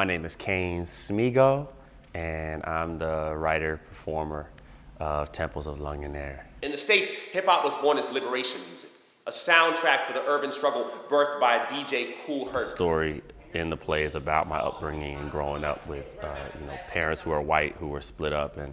My name is Kane Smego, and I'm the writer-performer of Temples of Lung and Air. In the States, hip-hop was born as liberation music, a soundtrack for the urban struggle birthed by DJ Kool Herc. The story in the play is about my upbringing and growing up with parents who are white who were split up, and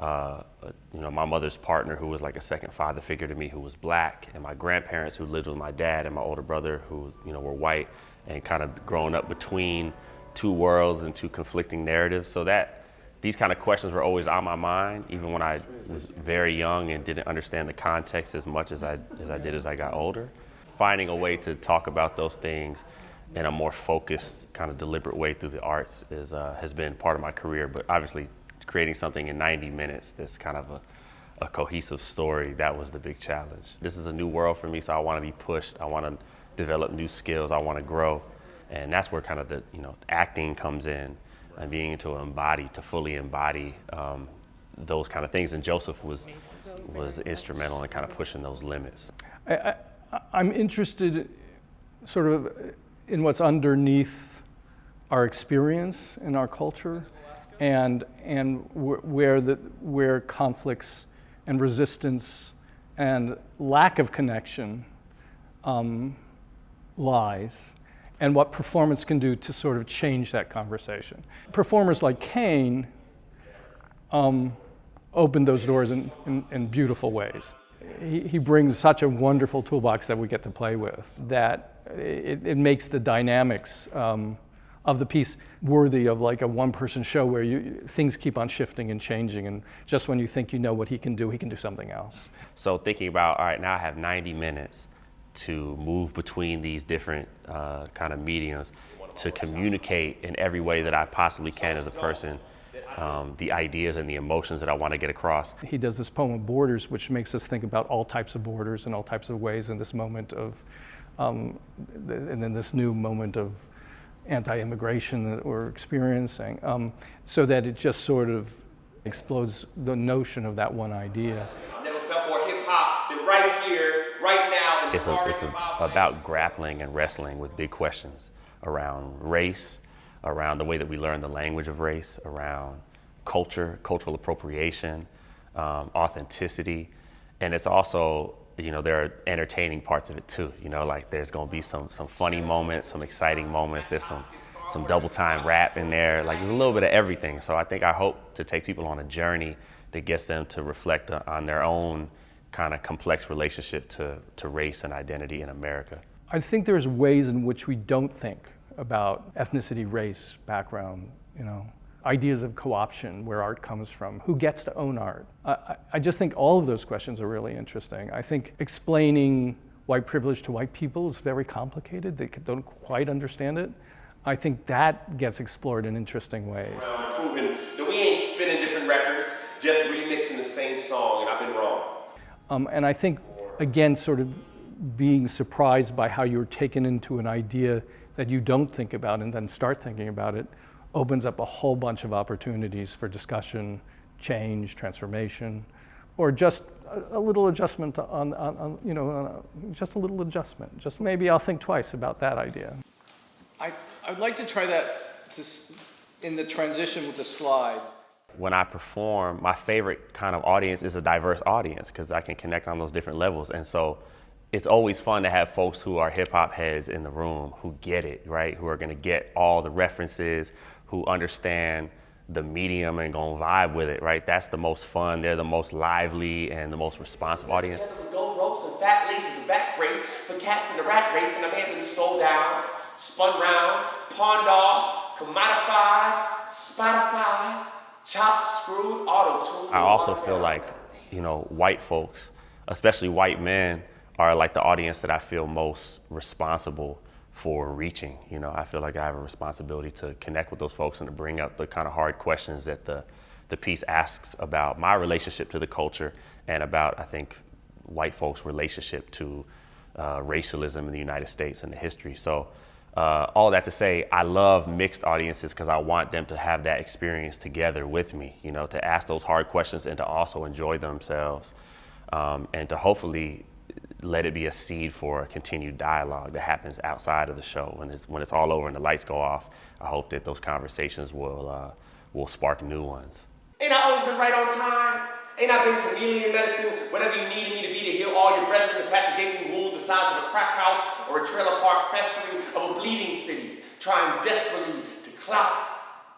my mother's partner who was like a second father figure to me who was black, and my grandparents who lived with my dad and my older brother who were white, and kind of growing up between two worlds and two conflicting narratives. So that these kind of questions were always on my mind, even when I was very young and didn't understand the context as much as I did as I got older. Finding a way to talk about those things in a more focused, kind of deliberate way through the arts has been part of my career. But obviously, creating something in 90 minutes that's kind of a cohesive story, that was the big challenge. This is a new world for me, so I want to be pushed. I want to develop new skills. I want to grow. And that's where kind of the acting comes in, and being able to fully embody those kind of things. And Joseph was instrumental in kind of pushing those limits. I'm interested sort of in what's underneath our experience in our culture, and where conflicts and resistance and lack of connection lies, and what performance can do to sort of change that conversation. Performers like Kane open those doors in beautiful ways. He brings such a wonderful toolbox that we get to play with, that it makes the dynamics of the piece worthy of like a one-person show where things keep on shifting and changing, and just when you think you know what he can do something else. So thinking about, all right, now I have 90 minutes to move between these different kind of mediums, to communicate in every way that I possibly can as a person, the ideas and the emotions that I want to get across. He does this poem of borders, which makes us think about all types of borders and all types of ways in this moment of, and then this new moment of anti-immigration that we're experiencing, so that it just sort of explodes the notion of that one idea. I've never felt more hip-hop than right here, right now. It's about grappling and wrestling with big questions around race, around the way that we learn the language of race, around culture, cultural appropriation, authenticity. And it's also, there are entertaining parts of it too. Like there's gonna be some funny moments, some exciting moments. There's some double time rap in there. Like there's a little bit of everything. So I hope to take people on a journey that gets them to reflect on their own kind of complex relationship to race and identity in America. I think there's ways in which we don't think about ethnicity, race, background, ideas of co-option, where art comes from, who gets to own art. I just think all of those questions are really interesting. I think explaining white privilege to white people is very complicated. They don't quite understand it. I think that gets explored in interesting ways. Proving that we ain't spinning different records, just remixing the same song, and I've been wrong. And I think, again, sort of being surprised by how you're taken into an idea that you don't think about and then start thinking about it opens up a whole bunch of opportunities for discussion, change, transformation, or just a little adjustment just a little adjustment. Just maybe I'll think twice about that idea. I'd like to try that just in the transition with the slide. When I perform, my favorite kind of audience is a diverse audience because I can connect on those different levels. And so it's always fun to have folks who are hip hop heads in the room who get it, right? Who are gonna get all the references, who understand the medium and gonna vibe with it, right? That's the most fun. They're the most lively and the most responsive audience. Gold ropes and fat laces and back brace for cats in the rat race, and I may have been sold down, spun round, pawned off, commodified, Spotify, chopped, screwed, auto-tuned. I also feel like, white folks, especially white men, are like the audience that I feel most responsible for reaching. I feel like I have a responsibility to connect with those folks and to bring up the kind of hard questions that the piece asks about my relationship to the culture and about, I think, white folks' relationship to racialism in the United States and the history. So all that to say, I love mixed audiences because I want them to have that experience together with me, to ask those hard questions and to also enjoy themselves, and to hopefully let it be a seed for a continued dialogue that happens outside of the show. When it's all over and the lights go off, I hope that those conversations will spark new ones. Ain't I always been right on time? Ain't I been chameleon medicine, whatever you needed me to be to heal all your brethren, to patch a gaping wound the size of a crack house or a trailer park festering of a bleeding city, trying desperately to clout